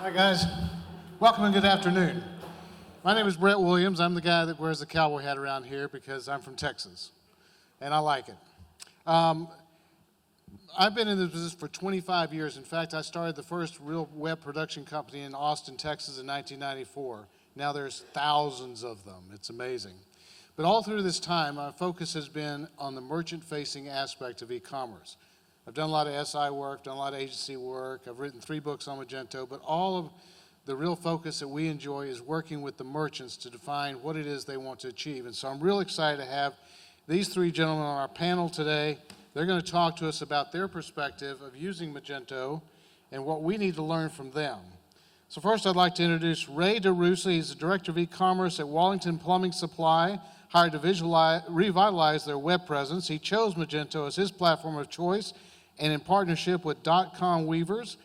Hi, guys. Welcome and good afternoon. My name is Brett Williams. I'm the guy that wears the cowboy hat around here because I'm from Texas, and I like it. I've been in this business for 25 years. In fact, I started the first real web production company in Austin, Texas in 1994. Now there's thousands of them. It's amazing. But all through this time, our focus has been on the merchant-facing aspect of e-commerce. I've done a lot of SI work, done a lot of agency work. I've written 3 books on Magento, but all of the real focus that we enjoy is working with the merchants to define what it is they want to achieve. And so I'm real excited to have these 3 gentlemen on our panel today. They're going to talk to us about their perspective of using Magento and what we need to learn from them. So first I'd like to introduce Ray DeRussa. He's the Director of E-commerce at Wallington Plumbing Supply, hired to revitalize their web presence. He chose Magento as his platform of choice, and in partnership with .com Weavers,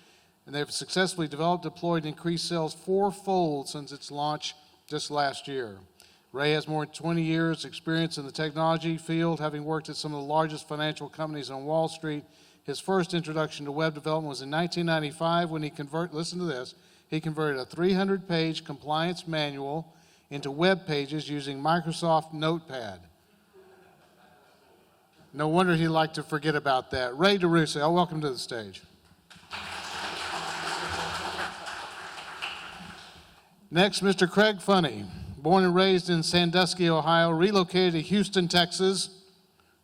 and they've successfully developed, deployed, and increased sales 4-fold since its launch just last year. Ray has more than 20 years experience in the technology field, having worked at some of the largest financial companies on Wall Street. His first introduction to web development was in 1995 when he listen to this, he converted a 300-page compliance manual into web pages using Microsoft Notepad. No wonder he liked to forget about that. Ray DeRussa, welcome to the stage. Next, Mr. Craig Funny, born and raised in Sandusky, Ohio, relocated to Houston, Texas,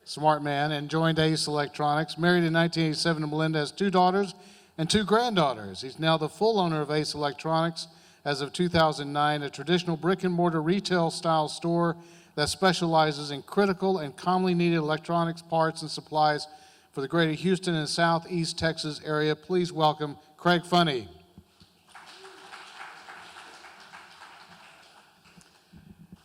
smart man, and joined Ace Electronics. Married in 1987 to Melinda, has 2 daughters and 2 granddaughters. He's now the full owner of Ace Electronics as of 2009, a traditional brick-and-mortar retail-style store that specializes in critical and commonly needed electronics parts and supplies for the greater Houston and Southeast Texas area. Please welcome Craig Funny.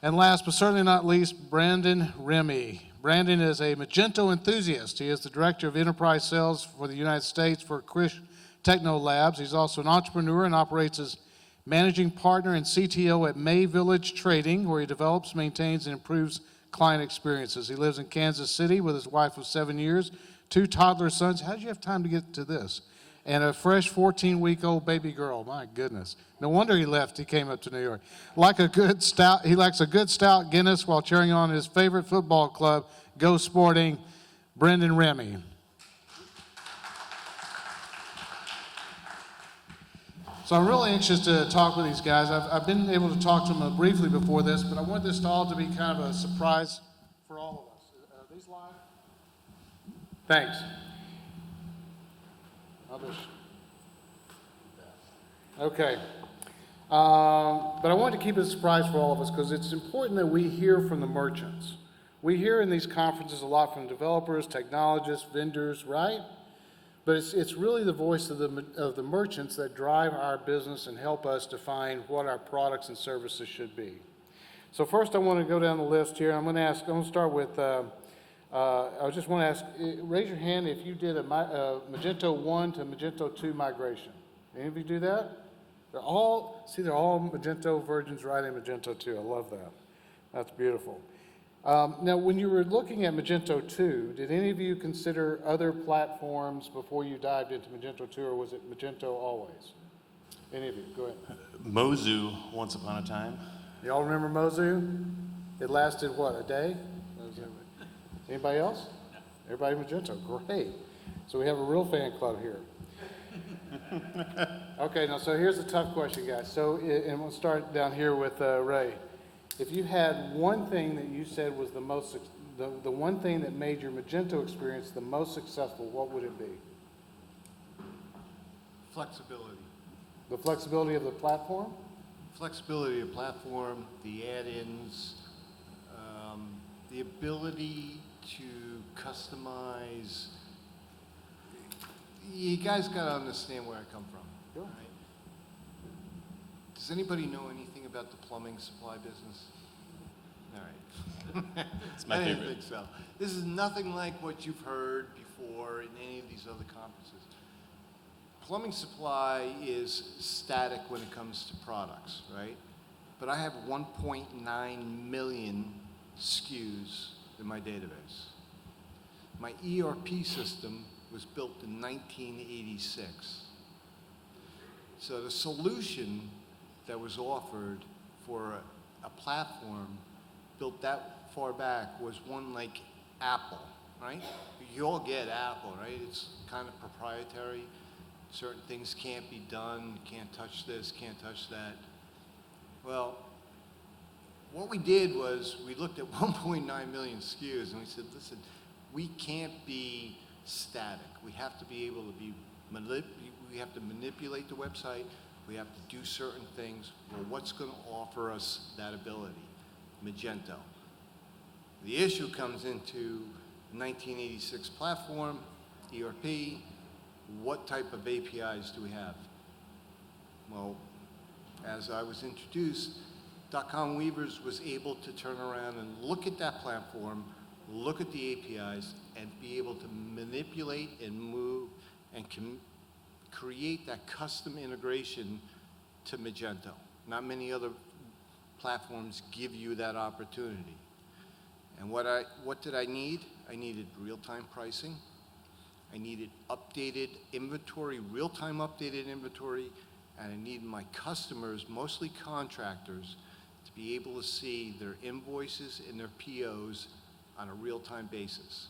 And last but certainly not least, Brandon Remy. Brandon is a Magento enthusiast. He is the Director of Enterprise Sales for the United States for Krish Techno Labs. He's also an entrepreneur and operates as managing partner and CTO at May Village Trading, where he develops, maintains, and improves client experiences. He lives in Kansas City with his wife of 7 years, 2 toddler sons. How did you have time to get to this? And a fresh 14-week-old baby girl. My goodness. No wonder he left. He came up to New York. He likes a good stout Guinness while cheering on his favorite football club, Go Sporting, Brendan Remy. So I'm really anxious to talk with these guys. I've been able to talk to them briefly before this, but I want this all to be kind of a surprise for all of us. Are these live? Thanks. Okay. But I wanted to keep it a surprise for all of us because it's important that we hear from the merchants. We hear in these conferences a lot from developers, technologists, vendors, right? But it's really the voice of the merchants that drive our business and help us define what our products and services should be. So first I want to go down the list here. I'm going to start with, I just want to ask, raise your hand if you did a Magento 1 to Magento 2 migration. Any of you do that? They're all Magento versions right in Magento 2. I love that. That's beautiful. Now, when you were looking at Magento 2, did any of you consider other platforms before you dived into Magento 2, or was it Magento always? Any of you? Go ahead. Mozu, once upon a time. Y'all remember Mozu? It lasted, what, a day? Anybody else? Everybody Magento. Great. So we have a real fan club here. Okay, now, so here's a tough question, guys. So, and we'll start down here with Ray. If you had one thing that you said was the one thing that made your Magento experience the most successful, what would it be? Flexibility. The flexibility of the platform? Flexibility of the platform, the add-ins, the ability to customize. You guys got to understand where I come from. Sure. Right? Does anybody know anything about the plumbing supply business? All right. It's my I favorite. didn't think so. This is nothing like what you've heard before in any of these other conferences. Plumbing supply is static when it comes to products, right? But I have 1.9 million SKUs in my database. My ERP system was built in 1986. So the solution that was offered for a platform built that far back was one like Apple, right? You all get Apple, right? It's kind of proprietary. Certain things can't be done, can't touch this, can't touch that. Well, what we did was we looked at 1.9 million SKUs and we said, listen, we can't be static. We have to be able to be, we have to manipulate the website. We have to do certain things. Well, what's going to offer us that ability? Magento. The issue comes into 1986 platform, ERP. What type of APIs do we have? Well, as I was introduced, .com Weavers was able to turn around and look at that platform, look at the APIs, and be able to manipulate and move and create that custom integration to Magento. Not many other platforms give you that opportunity. And what did I need? I needed real-time pricing. I needed updated inventory, real-time updated inventory, and I needed my customers, mostly contractors, to be able to see their invoices and their POs on a real-time basis.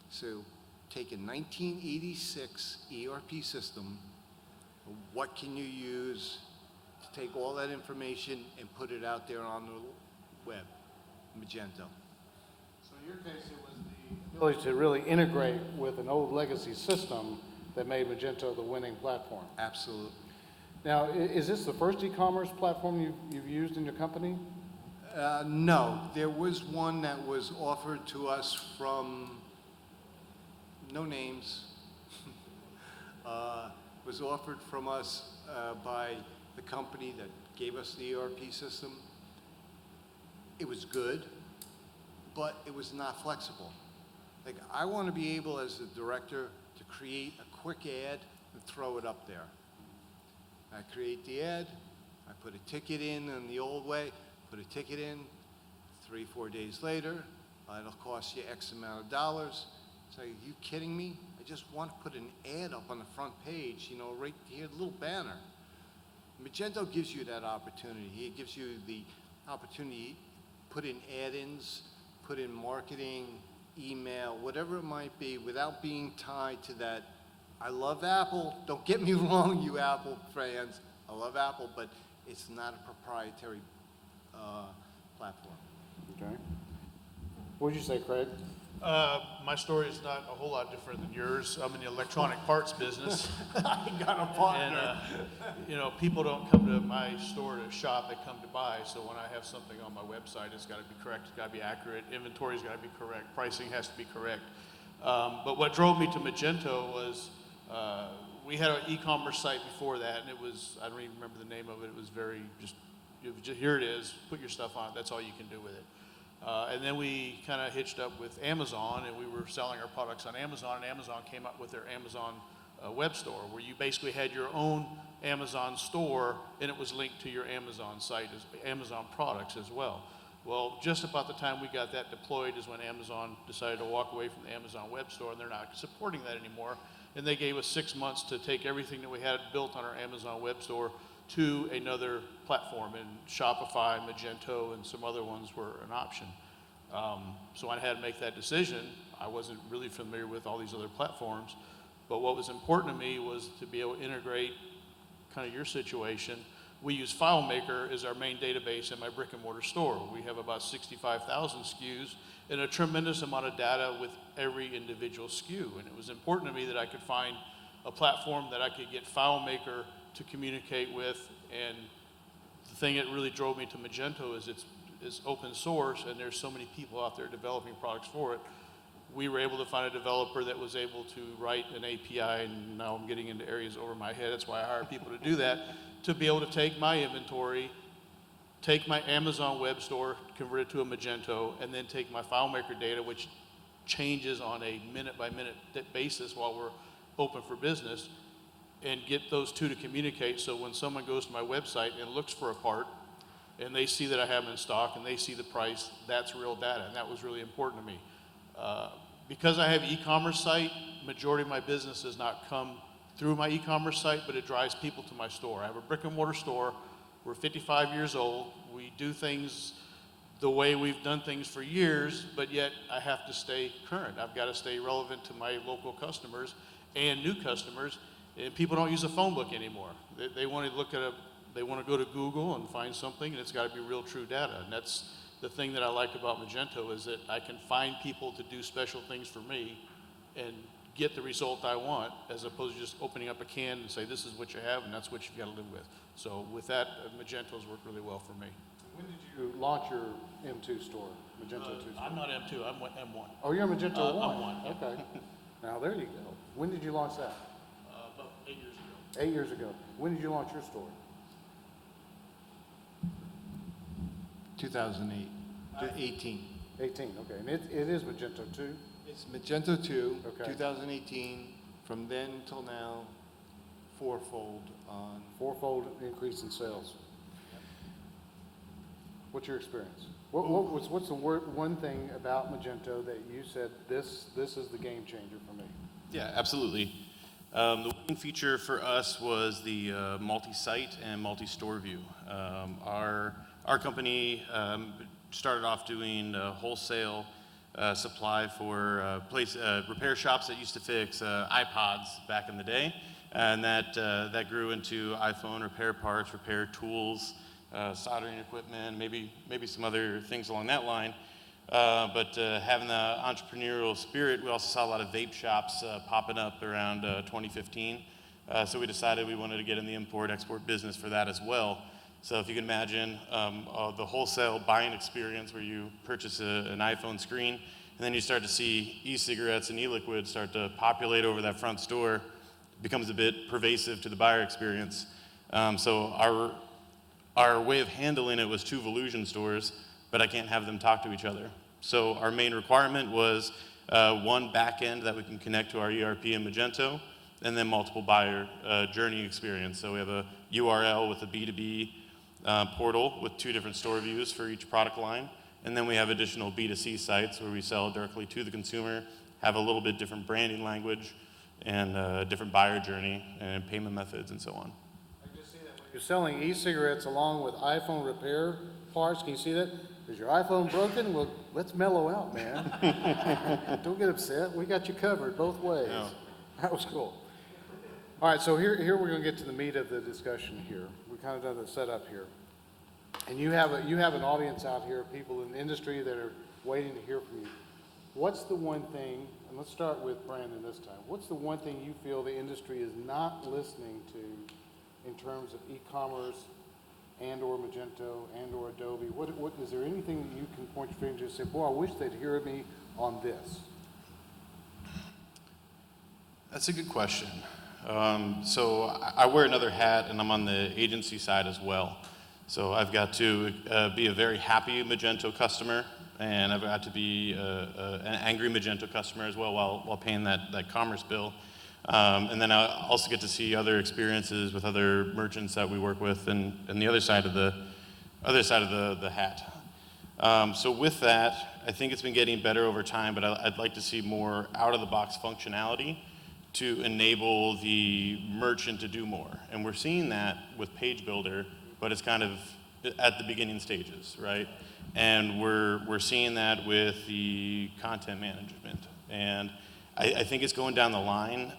So take a 1986 ERP system, what can you use to take all that information and put it out there on the web? Magento. So in your case, it was the ability to really integrate with an old legacy system that made Magento the winning platform. Absolutely. Now, is this the first e-commerce platform you've used in your company? No, there was one that was offered to us from, no names, was offered from us by the company that gave us the ERP system. It was good, but it was not flexible. Like, I want to be able, as the director, to create a quick ad and throw it up there. I create the ad, I put a ticket in the old way, put a ticket in, 3-4 days later, it'll cost you X amount of dollars. So are you kidding me? I just want to put an ad up on the front page, you know, right here, a little banner. Magento gives you that opportunity. It gives you the opportunity to put in add-ins, put in marketing, email, whatever it might be, without being tied to that. I love Apple. Don't get me wrong, you Apple fans. I love Apple, but it's not a proprietary platform. Okay. What did you say, Craig? My story is not a whole lot different than yours. I'm in the electronic parts business. I got a partner. And, you know, people don't come to my store to shop, they come to buy. So when I have something on my website, it's got to be correct, it's got to be accurate, inventory's got to be correct, pricing has to be correct. But what drove me to Magento was we had an e-commerce site before that, and it was, I don't even remember the name of it, it was very just here it is, put your stuff on it, that's all you can do with it. And then we kind of hitched up with Amazon, and we were selling our products on Amazon, and Amazon came up with their Amazon web store, where you basically had your own Amazon store, and it was linked to your Amazon site, as Amazon products as well. Well, just about the time we got that deployed is when Amazon decided to walk away from the Amazon web store, and they're not supporting that anymore. And they gave us 6 months to take everything that we had built on our Amazon web store to another platform, and Shopify, Magento, and some other ones were an option. So I had to make that decision. I wasn't really familiar with all these other platforms, but what was important to me was to be able to integrate kind of your situation. We use FileMaker as our main database in my brick and mortar store. We have about 65,000 SKUs and a tremendous amount of data with every individual SKU. And it was important to me that I could find a platform that I could get FileMaker to communicate with. And the thing that really drove me to Magento is it's open source, and there's so many people out there developing products for it. We were able to find a developer that was able to write an API, and now I'm getting into areas over my head. That's why I hire people to do that, to be able to take my inventory, take my Amazon web store, convert it to a Magento, and then take my FileMaker data, which changes on a minute-by-minute basis while we're open for business, and get those two to communicate. So when someone goes to my website and looks for a part, and they see that I have them in stock, and they see the price, that's real data, and that was really important to me. Because I have an e-commerce site, majority of my business does not come through my e-commerce site, but it drives people to my store. I have a brick and mortar store. We're 55 years old. We do things the way we've done things for years, but yet I have to stay current. I've got to stay relevant to my local customers and new customers. And people don't use a phone book anymore. They want to they want to go to Google and find something, and it's got to be real, true data. And that's the thing that I like about Magento, is that I can find people to do special things for me and get the result I want, as opposed to just opening up a can and say, this is what you have, and that's what you've got to live with. So with that, Magento's worked really well for me. When did you launch your M2 store, Magento 2 store? I'm not M2, I'm M1. Oh, you're Magento 1? I'm 1. Okay. Now, there you go. When did you launch that? About 8 years ago. 8 years ago. When did you launch your store? 2008, 18. 18, okay. And it is Magento 2? It's Magento 2, Okay. 2018. From then till now, fourfold on. Fourfold increase in sales. What's your experience? What's the one thing about Magento that you said, this is the game changer for me? Yeah, absolutely. The winning feature for us was the multi-site and multi-store view. Our company started off doing wholesale supply for repair shops that used to fix iPods back in the day, and that grew into iPhone repair parts, repair tools, soldering equipment, maybe some other things along that line. But having the entrepreneurial spirit, we also saw a lot of vape shops popping up around 2015. So we decided we wanted to get in the import-export business for that as well. So if you can imagine the wholesale buying experience where you purchase an iPhone screen, and then you start to see e-cigarettes and e-liquids start to populate over that front store, it becomes a bit pervasive to the buyer experience. So our way of handling it was 2 Volusion stores, but I can't have them talk to each other. So our main requirement was one back end that we can connect to our ERP in Magento, and then multiple buyer journey experience. So we have a URL with a B2B portal with 2 different store views for each product line. And then we have additional B2C sites where we sell directly to the consumer, have a little bit different branding language, and different buyer journey and payment methods and so on. I just see that when you're selling e-cigarettes along with iPhone repair parts. Can you see that? Is your iPhone broken? Well, let's mellow out, man. Don't get upset. We got you covered both ways. Yeah. That was cool. All right, so here we're going to get to the meat of the discussion here. We kind of done the setup here. And you have an audience out here, people in the industry that are waiting to hear from you. What's the one thing, and let's start with Brandon this time. What's the one thing you feel the industry is not listening to in terms of e-commerce and or Magento and or Adobe? What is there anything that you can point your finger to and say, boy, I wish they'd hear me on this? That's a good question. So I wear another hat, and I'm on the agency side as well. So I've got to be a very happy Magento customer, and I've got to be an angry Magento customer as well while paying that commerce bill. And then I also get to see other experiences with other merchants that we work with, and the other side of the hat. So with that, I think it's been getting better over time, but I'd like to see more out-of-the-box functionality to enable the merchant to do more. And we're seeing that with Page Builder, but it's kind of at the beginning stages, right? And we're seeing that with the content management. And I think it's going down the line,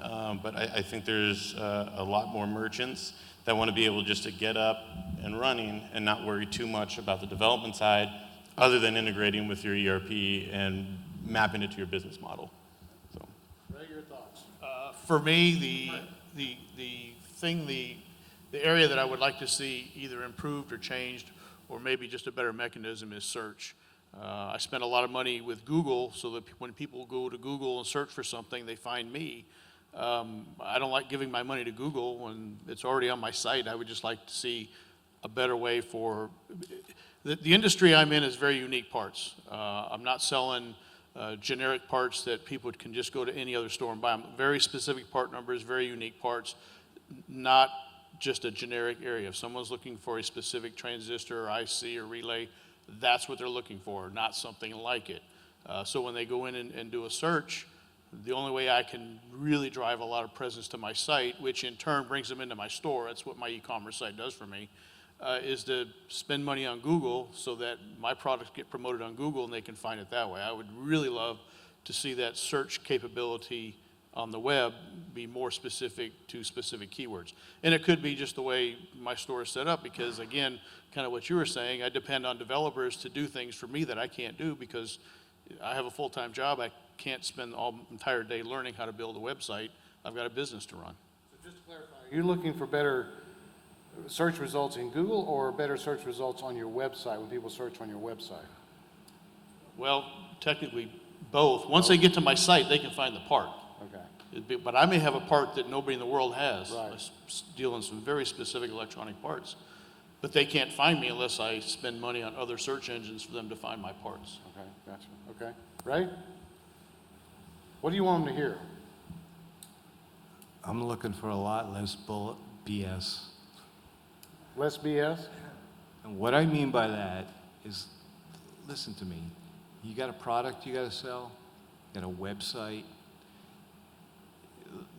but I think there's a lot more merchants that want to be able just to get up and running and not worry too much about the development side, other than integrating with your ERP and mapping it to your business model. So. Ray, your thoughts? For me, the area that I would like to see either improved or changed, or maybe just a better mechanism, is search. I spent a lot of money with Google so that when people go to Google and search for something, they find me. I don't like giving my money to Google when it's already on my site. I would just like to see a better way for the industry I'm in is very unique parts. I'm not selling generic parts that people can just go to any other store and buy them. Very specific part numbers, very unique parts, not just a generic area. If someone's looking for a specific transistor or IC or relay, that's what they're looking for, not something like it. So when they go in and do a search, The only way I can really drive a lot of presence to my site, which in turn brings them into my store, that's what my e-commerce site does for me, is to spend money on Google so that my products get promoted on Google and they can find it that way. I would really love to see that search capability on the web be more specific to specific keywords. And it could be just the way my store is set up because, again, kind of what you were saying, I depend on developers to do things for me that I can't do because I have a full-time job. I can't spend all entire day learning how to build a website. I've got a business to run. So just to clarify, are you looking for better search results in Google or better search results on your website when people search on your website? Well, technically both. Once they get to my site, they can find the part. Okay. But I may have a part that nobody in the world has. Right. I deal in some very specific electronic parts. But they can't find me unless I spend money on other search engines for them to find my parts. Okay, gotcha. Okay. Ray? What do you want them to hear? I'm looking for a lot less bullet BS. Less BS? And what I mean by that is, listen to me. You got a product you got to sell, you got a website.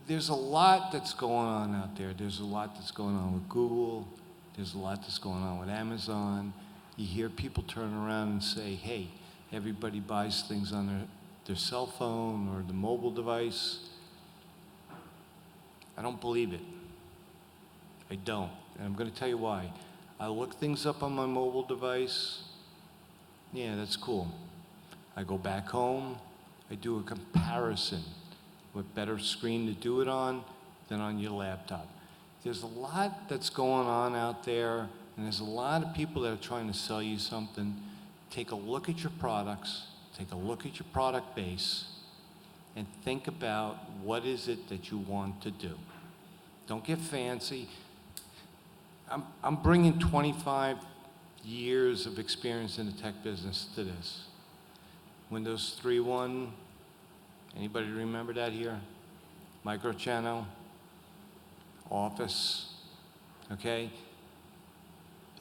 There's a lot that's going on out there. There's a lot that's going on with Google. There's a lot that's going on with Amazon. You hear people turn around and say, hey, everybody buys things on their cell phone or the mobile device. I don't believe it. I don't. And I'm going to tell you why. I look things up on my mobile device. Yeah, that's cool. I go back home. I do a comparison. What better screen to do it on than on your laptop? There's a lot that's going on out there, and there's a lot of people that are trying to sell you something. Take a look at your products, take a look at your product base, and think about what is it that you want to do. Don't get fancy. I'm bringing 25 years of experience in the tech business to this. Windows 3.1, anybody remember that here? Microchannel, Office, okay?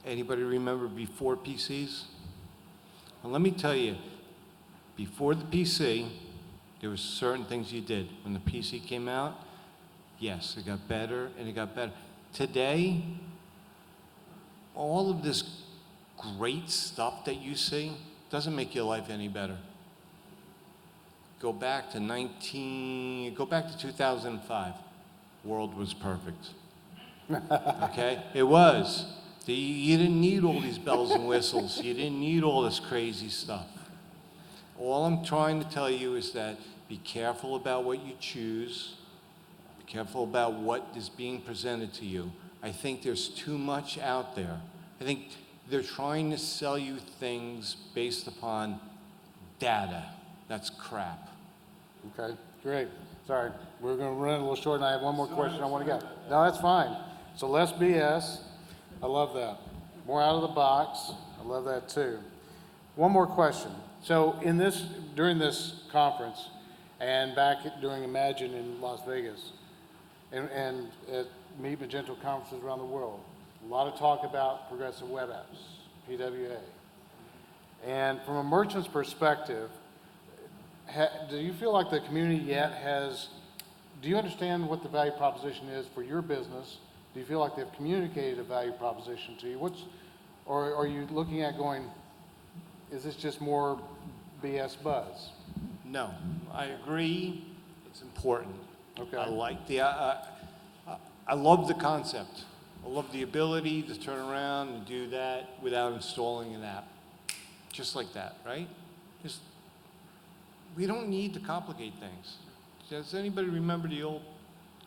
Anybody remember before PCs? Well, let me tell you, before the PC, there were certain things you did. When the PC came out, yes, it got better and it got better. Today, all of this great stuff that you see doesn't make your life any better. Go back to 2005. World was perfect. Okay? It was. You didn't need all these bells and whistles. You didn't need all this crazy stuff. All I'm trying to tell you is that be careful about what you choose. Be careful about what is being presented to you. I think there's too much out there. I think they're trying to sell you things based upon data. That's crap. Okay, great. Sorry, we're going to run a little short, and I have one more question I want to get. No, that's fine. So less BS. I love that. More out of the box. I love that too. One more question. So during this conference, and back during Imagine in Las Vegas, and at Meet Magento conferences around the world, a lot of talk about progressive web apps, PWA. And from a merchant's perspective, do you feel like the community yet do you understand what the value proposition is for your business? Do you feel like they've communicated a value proposition to you? Or are you looking at going, is this just more BS buzz? No, I agree. It's important. Okay. I like I love the concept. I love the ability to turn around and do that without installing an app. Just like that, right? We don't need to complicate things. Does anybody remember the old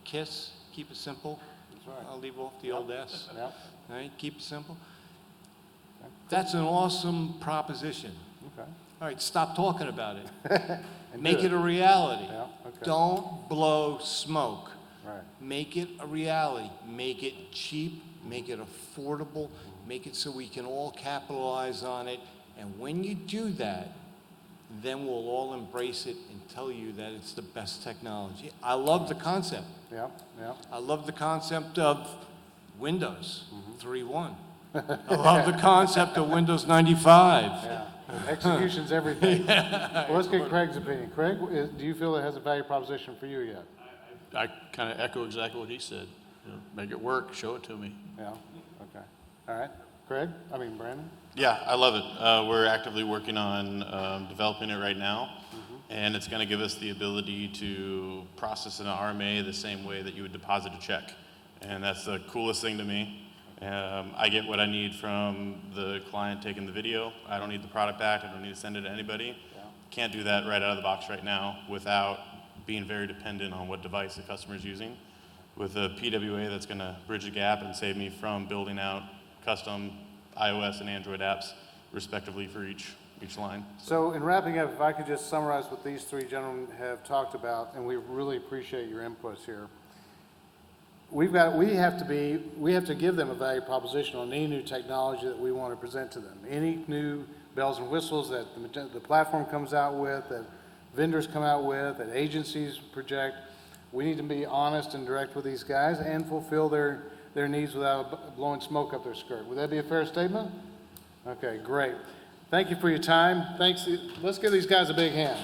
KISS? Keep it simple. That's right. I'll leave off the old S. Yep. All right, keep it simple. That's an awesome proposition. Okay. All right, stop talking about it. And Make do it a reality. Yeah, okay. Don't blow smoke. Right. Make it a reality. Make it cheap. Make it affordable. Make it so we can all capitalize on it. And when you do that, then we'll all embrace it and tell you that it's the best technology. I love the concept. Yeah, yeah. I love the concept of Windows 3.1. I love the concept of Windows 95. Yeah. Execution's everything. Well, let's get Craig's opinion. Craig, do you feel it has a value proposition for you yet? I kind of echo exactly what he said. You know, make it work, show it to me. Yeah, okay. All right. Brandon? Yeah, I love it. We're actively working on developing it right now, and it's going to give us the ability to process an RMA the same way that you would deposit a check, and that's the coolest thing to me. I get what I need from the client taking the video. I don't need the product back. I don't need to send it to anybody. Yeah. Can't do that right out of the box right now without being very dependent on what device the customer is using. With a PWA, that's going to bridge the gap and save me from building out custom iOS and Android apps, respectively, for each line. So in wrapping up, if I could just summarize what these three gentlemen have talked about, and we really appreciate your inputs here. We have to give them a value proposition on any new technology that we want to present to them. Any new bells and whistles that the platform comes out with, that vendors come out with, that agencies project. We need to be honest and direct with these guys and fulfill their needs without blowing smoke up their skirt. Would that be a fair statement? Okay, great. Thank you for your time. Thanks. Let's give these guys a big hand.